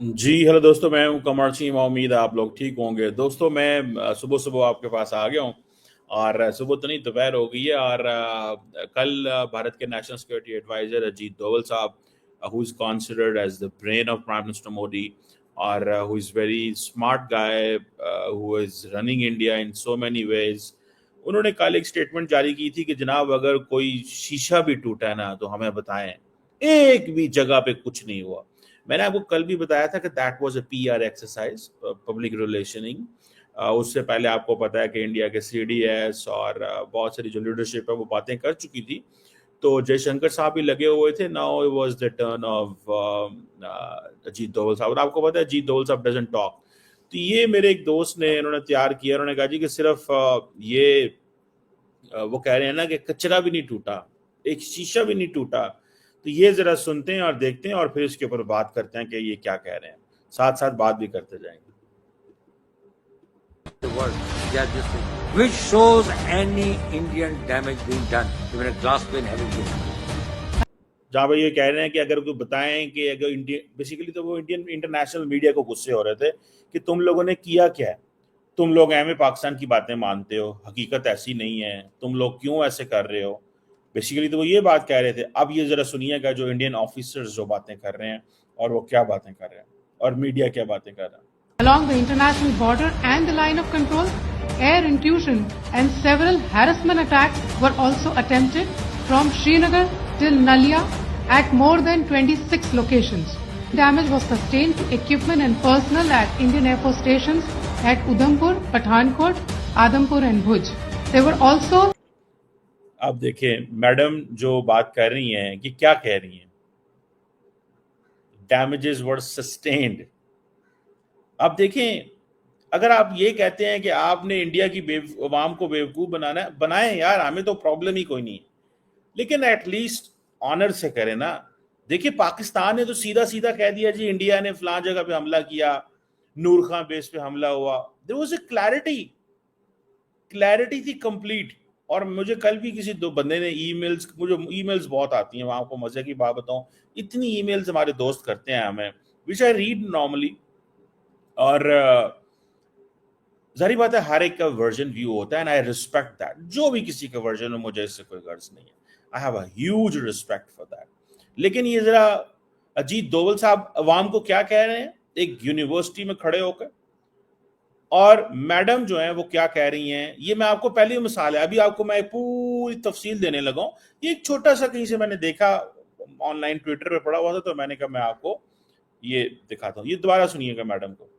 जी hello दोस्तों, मैं हूं कमर सिंह। उम्मीद है आप लोग ठीक होंगे। दोस्तों मैं सुबह सुबह आपके पास आ गया हूं। और सुबह तो नहीं, दोपहर हो गई है। और कल भारत के national security adviser Ajit Doval साहब, who is considered as the brain of prime minister Modi, और who is very smart guy, who is running India in so many ways, उन्होंने कल एक स्टेटमेंट जारी की थी कि जनाब, अगर कोई शीशा भी टूटा है ना तो हमें बताएं। एक भी जगह पे कुछ नहीं हुआ। मैंने आपको कल भी बताया था कि that was a PR exercise, public relationing. उससे पहले आपको पता है कि इंडिया के सीडीएस और बहुत सारी जो लीडरशिप है वो बातें कर चुकी थी। तो जयशंकर साहब भी लगे हुए थे। Now it was the turn off Ajit Doval साहब। और आपको पता है अजीत डोवल साहब डजंट टॉक। तो ये मेरे एक दोस्त ने इन्होंने तैयार किया। उन्होंने कहा जी कि सिर्फ वो कह रहे हैं ना कि कचरा भी नहीं टूटा, एक शीशा भी नहीं टूटा। तो ये जरा सुनते हैं और देखते हैं और फिर इसके ऊपर बात करते हैं कि ये क्या कह रहे हैं। साथ साथ बात भी करते जाएंगे। The world. They are just which shows any Indian damage being done, even a glass pane having been done. जहाँ पे ये कह रहे हैं कि अगर कोई बताएं कि अगर इंडिया, बेसिकली तो वो इंडियन इंटरनेशनल मीडिया को गुस्से हो रहे थे कि तुम लोगों ने किया क्या है। तुम लोग एम पाकिस्तान की बातें मानते हो, हकीकत ऐसी नहीं है, तुम लोग क्यों ऐसे कर रहे हो। बेसिकली तो वो ये बात कह रहे थे। अब ये जरा सुनिएगा जो इंडियन ऑफिसर्स जो बातें कर रहे हैं और वो क्या बातें कर रहे हैं और मीडिया क्या बातें कर रहा है। Along the international border and the line of control, air intrusion and several harassment attacks were also attempted from Srinagar till Nalia at more than 26 locations. Damage was sustained to equipment and personnel at Indian Air Force stations at Udhampur, Pathankot, Adampur and Bhuj. There were also अब देखें madam जो बात कर रही हैं कि क्या कह रही हैं, डैमेजेस वर सस्टेन्ड। अब देखें, अगर आप ये कहते हैं कि आपने इंडिया की अवाम को बेवकूफ बनाना है, बनाए यार, हमें तो प्रॉब्लम ही कोई नहीं है। लेकिन एटलीस्ट ऑनर से करें ना। देखिए पाकिस्तान ने तो सीधा सीधा कह दिया जी इंडिया ने फलां जगह पे हमला किया, नूर खां बेस पे हमला हुआ। There was a clarity, clarity थी कंप्लीट। और मुझे कल भी किसी दो बंदे ने ईमेल्स, मुझे ईमेल्स बहुत आती हैं, आपको मजे की बात बताऊं, इतनी ईमेल्स हमारे दोस्त करते हैं हमें, विच आई रीड नॉर्मली। और जारी बात है हर एक का वर्जन व्यू होता है एंड आई रिस्पेक्ट दैट। जो भी किसी का वर्जन हो, मुझे इससे कोई गर्ज नहीं है। I have a huge respect for that. लेकिन ये जरा अजीत डोवल साहब अवाम को क्या कह रहे हैं एक यूनिवर्सिटी में खड़े होकर, और मैडम जो है वो क्या कह रही हैं, ये मैं आपको पहली मिसाल है, अभी आपको मैं पूरी तफसील देने लगा हूं। ये एक छोटा सा कहीं से मैंने देखा, ऑनलाइन ट्विटर पे पड़ा हुआ था, तो मैंने कहा मैं आपको ये दिखाता हूं। ये दोबारा सुनिएगा मैडम को।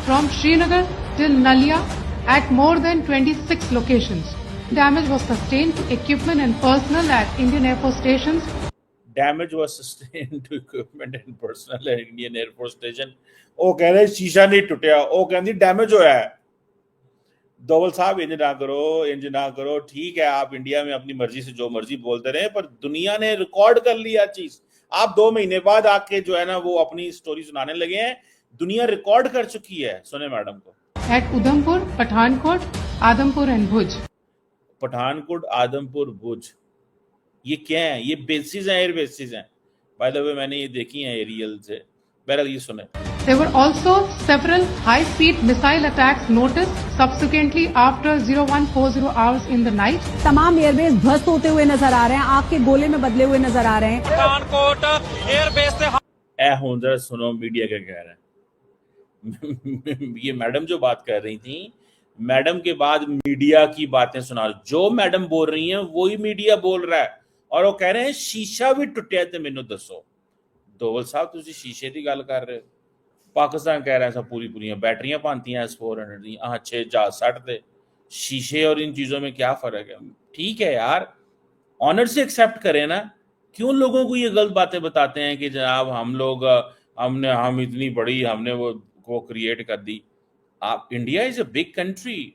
from Srinagar till Nalia at more than 26 locations. Damage was sustained to equipment and personnel at Indian Air Force stations. Damage was sustained to equipment and personnel at Indian Air Force Station। ਉਹ कह रहे शीशा नहीं टूटिया, ਉਹ कहती damage होया है। डोवल साहब इंज ना करो, इंज ना करो। ठीक है आप इंडिया में अपनी मर्जी से जो मर्जी बोलते रहे, पर दुनिया ने रिकॉर्ड कर लिया चीज। आप 2 महीने बाद आके जो है ना वो अपनी स्टोरी सुनाने लगे हैं। दुनिया रिकॉर्ड कर चुकी है। सुने मैडम को। At Udhampur, Pathankot, Adampur and Bhuj. Pathankot, Adampur, भुज, ये क्या है? ये बेसिस हैं, एयर बेसिस हैं। बाय द वे मैंने ये देखी हैं एरियल से। पहले ये सुने। There were also several high-speed missile attacks noticed subsequently after 0140 hours in the night. तमाम एयरबेस ध्वस्त होते हुए नजर आ रहे हैं, आग के गोले में बदले हुए नजर आ रहे हैं। पठानकोट एयरबेस से ए हो जरा सुनो मीडिया क्या कह रहे हैं। ये मैडम जो बात कर रही थी, मैडम के बाद मीडिया की बातें सुना, जो मैडम बोल रही हैं वही मीडिया बोल रहा है। और वो कह रहे हैं शीशा भी टुटिया ते मैनू दसो। डोवल साहब तुसी शीशे की गल कर रहे हो। पाकिस्तान कह रहा है सब पूरी पूरी बैटरियां पाती हैं S-400 दी, 6 जहाज सट। शीशे और इन चीजों में क्या फर्क है? ठीक है यार, ऑनर से एक्सेप्ट करें ना। क्यों लोगों को ये गलत बातें बताते हैं कि जनाब हम लोग हम इतनी बड़ी हमने वो क्रिएट कर दी। आप, India is a big country.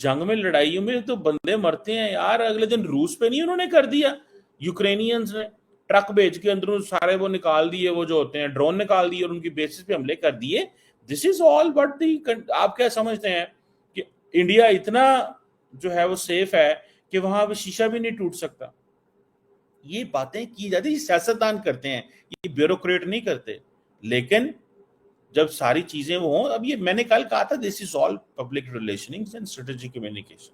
जंग में लड़ाइयों में तो बंदे मरते हैं यार। अगले दिन रूस पे नहीं उन्होंने कर दिया, यूक्रेनियंस ने ट्रक भेज के अंदरों सारे वो निकाल दिए, वो जो होते हैं ड्रोन निकाल दिए और उनकी बेसिस पे हमले कर दिए। This is all but the. आप क्या समझते हैं कि इंडिया इतना जो है वो सेफ है कि वहां पे शीशा भी नहीं टूट सकता? ये बातें की जाती है, सियासतदान करते हैं, ये ब्यूरोक्रेट नहीं करते। लेकिन जब सारी चीजें वो हों, अब ये मैंने कल कहा था, this is all public relationing and strategic communication.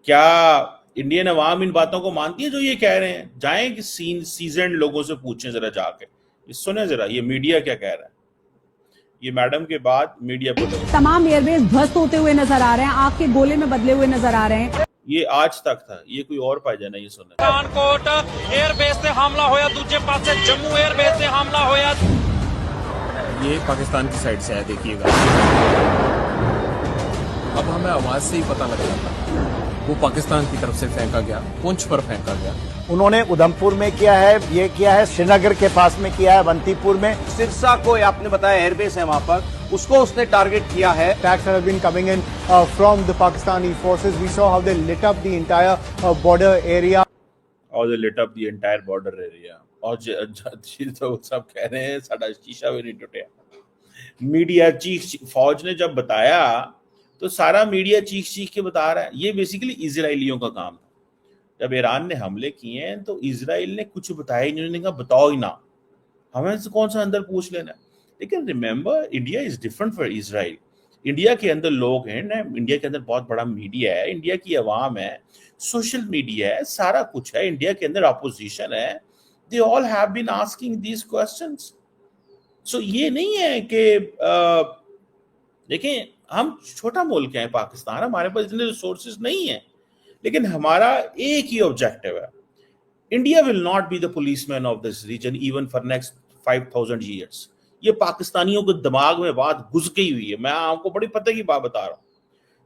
क्या इंडियन अवाम इन बातों को मानती है जो ये कह रहे हैं? जाएं कि सीजन लोगों से पूछें जरा जाके, ये सुने जरा ये मीडिया क्या कह रहा है। ये मैडम के बाद मीडिया बोले तमाम एयरबेस ध्वस्त होते हुए नजर आ रहे हैं, आग के गोले में बदले हुए नजर आ रहे हैं। ये आज तक था, ये कोई और पाया जाना, ये सुने। पठानकोट एयरबेस से हमला होया, दूसरे पासे जम्मू एयरबेस से हमला होया। ये पाकिस्तान की साइड से है, देखिएगा। अब हमें आवाज से ही पता लग जाता, वो पाकिस्तान की तरफ से फेंका गया, पुंछ पर फेंका गया। उन्होंने उधमपुर में किया है, ये किया है श्रीनगर के पास में किया है, अवंतीपुर में। सिरसा को आपने बताया एयरबेस है वहां पर, उसको उसने टारगेट किया है। Attacks have been coming in from the Pakistani forces. We saw how they lit up the entire border area. और they lit up the entire border area. और तो सब कह रहे हैं साडा शीशा भी नहीं टूटा। मीडिया चीख, फौज ने जब बताया तो सारा मीडिया चीख चीख के बता रहा है। ये बेसिकली इजराइलियों का काम था। जब ईरान ने हमले किए हैं तो इजराइल ने कुछ बताया ही नहीं, उन्होंने कहा बताओ ही ना, हमें से कौन सा अंदर पूछ लेना। लेकिन remember, India is different for Israel. India के अंदर लोग हैं ना, इंडिया के अंदर बहुत बड़ा मीडिया है, इंडिया की आवाम है, सोशल मीडिया है, सारा कुछ है। इंडिया के अंदर अपोजिशन है, they all have been asking these questions. So ये नहीं है कि देखें, हम छोटा मुल्क है पाकिस्तान, हमारे पास इतने रिसोर्सेज नहीं है, लेकिन हमारा एक ही ऑब्जेक्टिव है, India will not be the policeman of this region even for next 5000 years. ये पाकिस्तानियों के दिमाग में बात घुस गई हुई है, मैं आपको बड़ी पते की बात बता रहा हूँ।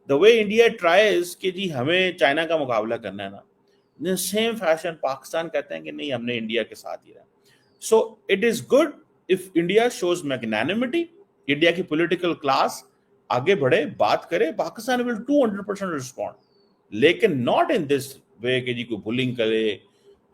द वे इंडिया ट्राइज कि जी हमें चाइना का मुकाबला करना है ना, सेम फैशन पाकिस्तान कहते हैं कि नहीं, हमने इंडिया के साथ ही रहना। So it is good if India shows magnanimity, India की पॉलिटिकल क्लास आगे बढ़े, बात करे, पाकिस्तान विल 200% रिस्पॉन्ड, लेकिन नॉट इन दिस वे कि जी को बुलिंग करे।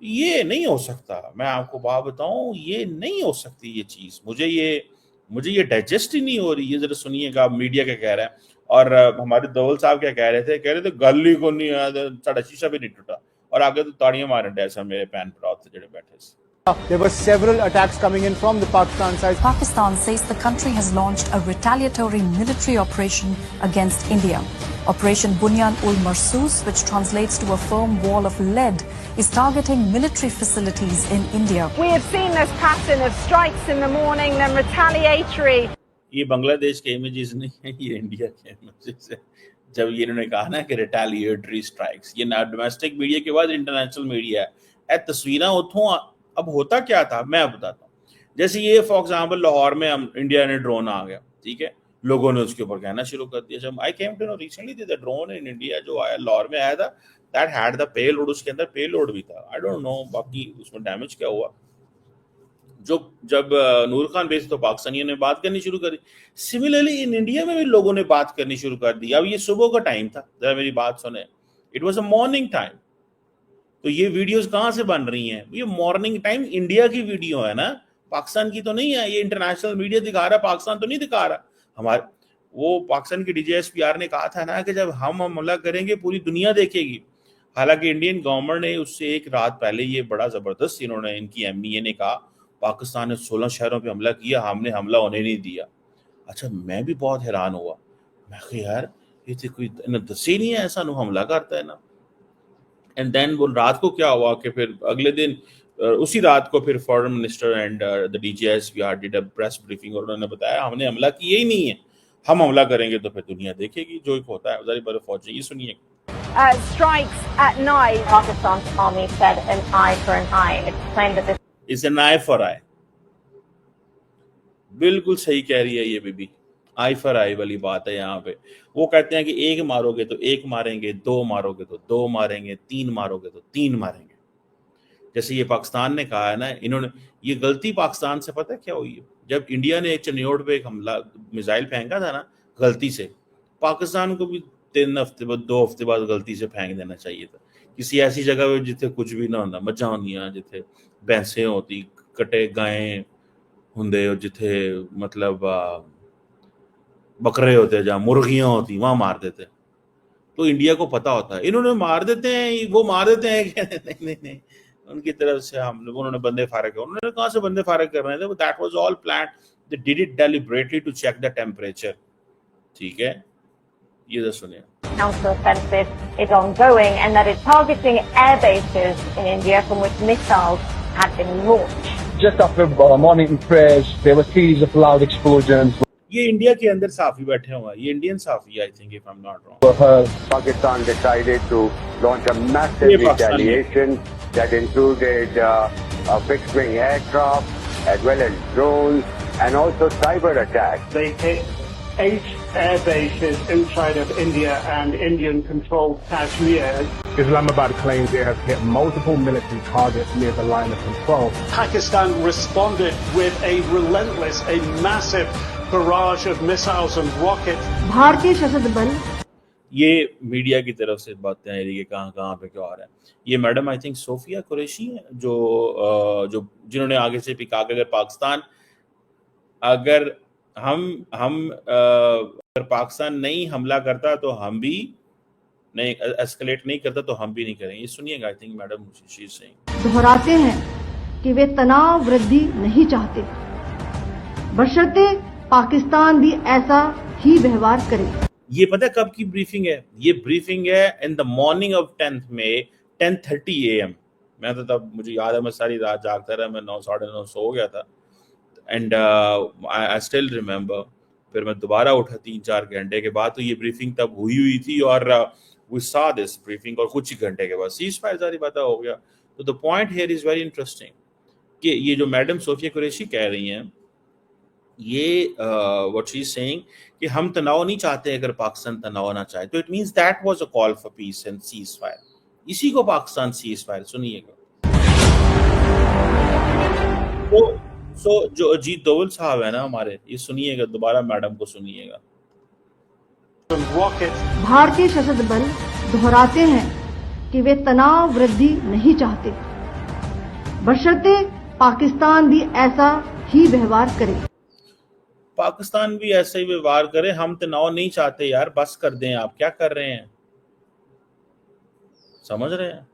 ये नहीं हो सकता, मैं आपको बात बताऊं, ये नहीं हो सकती ये चीज। मुझे ये डाइजेस्ट ही नहीं हो रही। ये जरा सुनिएगा मीडिया क्या कह रहा है। और हमारे दौल साहब क्या कह रहे थे गली को नहीं आया, साडा शीशा भी नहीं टूटा, और आगे तो ताड़ियां मारन डे सा मेरे पैन भरा थे जेडे बैठे से। There were several attacks coming in from the Pakistan side. Pakistan says the country has launched a retaliatory military operation against India. Operation Bunyan ul Marsus, which translates to a firm wall of lead, is targeting military facilities in India. We have seen this pattern of strikes in the morning, then retaliatory. ये बांग्लादेश के images नहीं है, ये India के images है। जब ये इन्होंने कहा ना कि रिटेलिएटरी स्ट्राइक्स, ये ना डोमेस्टिक मीडिया के बाद इंटरनेशनल मीडिया है। तस्वीरें उठों, अब होता क्या था मैं बताता हूँ। जैसे ये फॉर एग्जांपल लाहौर में हम इंडिया ने ड्रोन आ गया, ठीक है, लोगों ने उसके ऊपर कहना शुरू कर दिया। जब I came to know recently the drone in India जो आया लाहौर में आया था, दैट हैड द पेलोड, उसके अंदर पेलोड भी था। आई डोंट नो बाकी उसमें डैमेज क्या हुआ। जब नूर खान बेस तो पाकिस्तानियों ने बात करनी शुरू करी। सिमिलरली इन इंडिया में भी लोगों ने बात करनी शुरू कर दी। अब ये सुबह का टाइम था, जरा मेरी बात सुने, it was a morning time. तो ये वीडियोस कहाँ से बन रही हैं? ये मॉर्निंग टाइम इंडिया की वीडियो है ना, पाकिस्तान की तो नहीं है। ये इंटरनेशनल मीडिया दिखा रहा है, पाकिस्तान तो नहीं दिखा रहा। हमारे वो पाकिस्तान की DGSPR ने कहा था ना कि जब हम हमला करेंगे पूरी दुनिया देखेगी। हालांकि इंडियन गवर्नमेंट ने उससे एक रात पहले ये बड़ा जबरदस्त, इन्होंने इनकी MEA ने कहा पाकिस्तान ने 16 शहरों पे हमला किया, हमने हमला होने नहीं दिया। अच्छा, मैं भी बहुत हैरान हुआ, मैं कहा यार ये तो कोई दस ही नहीं है ऐसा हमला करता है ना। एंड देन वो रात को क्या हुआ कि फिर अगले दिन उसी रात को फिर foreign minister and the DGSPR did a press briefing और उन्होंने बताया हमने हमला किया ही नहीं है, हम हमला करेंगे तो फिर दुनिया देखेगी जो एक होता है। ज़ाहिर फौज ये सुनिए। Strikes at night. Pakistan's army said an eye for an eye. It claimed that this is an eye for eye. बिल्कुल सही कह रही है ये बीबी, आई फॉर आई वाली बात है यहाँ पे। वो कहते हैं कि एक मारोगे तो एक मारेंगे, दो मारोगे तो दो मारेंगे, तीन मारोगे तो तीन मारेंगे। जैसे ये पाकिस्तान ने कहा है ना, इन्होंने ये गलती पाकिस्तान से पता है क्या हुई है? जब इंडिया ने चनियोट पे एक हमला मिसाइल फेंका था ना गलती से, पाकिस्तान को भी 3 हफ्ते बाद 2 हफ्ते बाद गलती से फेंक देना चाहिए था किसी ऐसी जगह पे जिथे कुछ भी ना होता, मजा होंदियां, जिथे भैंसें होती, कटे गायें होंदे, जिथे मतलब बकरे होते, जहाँ मुर्गियां होती, वहां मार देते। तो इंडिया को पता होता है, इन्होंने मार देते हैं, वो मार देते हैं कि नहीं नहीं नहीं उनकी तरफ से हम लोग उन्होंने बंदे फारग किए। उन्होंने कहाँ से बंदे फारग कर रहे थे? That was all planned, they did it deliberately to check the temperature. ठीक है, ये तो सुनिए। Counter-offensive is ongoing and that it's targeting air bases in India from which missiles had been launched. Just after morning prayers, there were series of loud explosions. ये India के अंदर साफी बैठे हुए हैं, ये Indian Safi, I think, if I am not wrong. Pakistan decided to launch a massive retaliation that included fixed-wing aircraft as well as drones and also cyber attacks. They hit 8 air bases inside of India and Indian-controlled Kashmir. Islamabad claims it has hit multiple military targets near the line of control. Pakistan responded with a relentless, a massive barrage of missiles and rockets. भारतीय सशस्त्र बल, ये media की तरफ से बातें आ रही है कहाँ पे क्या हो रहा है। ये madam I think Sophia Qureshi है जो जिन्होंने आगे से भी कहा कि अगर पाकिस्तान नहीं हमला करता तो हम भी नहीं एस्केलेट नहीं करता तो हम भी नहीं करेंगे। ये सुनिएगा, I think madam she is saying. दोहराते हैं कि वे तनाव वृद्धि नहीं चाहते, बशर्ते पाकिस्तान भी ऐसा ही व्यवहार करे। ये पता है कब की ब्रीफिंग है? ये ब्रीफिंग है in the morning of 10th May 10:30 AM। मैं तो तब मुझे याद है मैं सारी रात जागता रहा, मैं 9 साढ़े 9 सो गया था एंड आई स्टिल रिमेम्बर। फिर मैं दोबारा उठा 3-4 घंटे के बाद, तो ये ब्रीफिंग तब हुई थी और वी सॉ दिस ब्रीफिंग, और कुछ ही घंटे के बाद सीज फायर सारी बातें हो गया। तो the point here is very interesting कि ये जो मैडम सोफिया कुरैशी कह रही हैं, ये व्हाट शी इज सेइंग कि हम तनाव नहीं चाहते, अगर पाकिस्तान तनाव ना चाहे तो it means that was a call for piece and cease fire. इसी को पाकिस्तान सीज फायर सुनिएगा। तो जो अजीत दोवल साहब है ना हमारे, ये सुनिएगा, दोबारा मैडम को सुनिएगा। भारतीय सशस्त्र बल दोहराते हैं कि वे तनाव वृद्धि नहीं चाहते, बशर्ते पाकिस्तान भी ऐसा ही व्यवहार करे। पाकिस्तान भी ऐसा ही व्यवहार करे, हम तनाव नहीं चाहते यार, बस कर दें, आप क्या कर रहे हैं? समझ रहे हैं?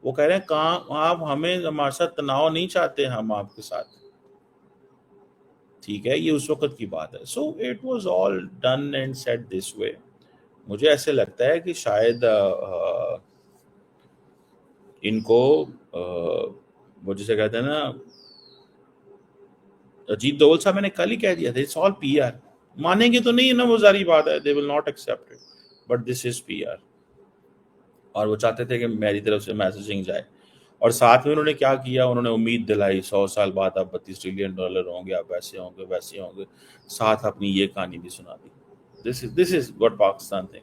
वो कह रहे हैं कहाँ आप हमें हमारे साथ तनाव नहीं चाहते, हम आपके साथ। ठीक है, ये उस वक्त की बात है। So it was all done and said this way. मुझे ऐसे लगता है कि शायद इनको वो जिसे कहते हैं ना, अजीत दोवल साहब, मैंने कल ही कह दिया था, इट्स ऑल पीआर। मानेंगे तो नहीं है ना, वो सारी बात है, they will not accept it, but this is PR. और वो चाहते थे कि मेरी तरफ से मैसेजिंग जाए, और साथ में उन्होंने क्या किया, उन्होंने उम्मीद दिलाई 100 साल बाद आप $32 ट्रिलियन होंगे, आप वैसे होंगे, साथ अपनी ये कहानी भी सुना दी। This is what Pakistan think.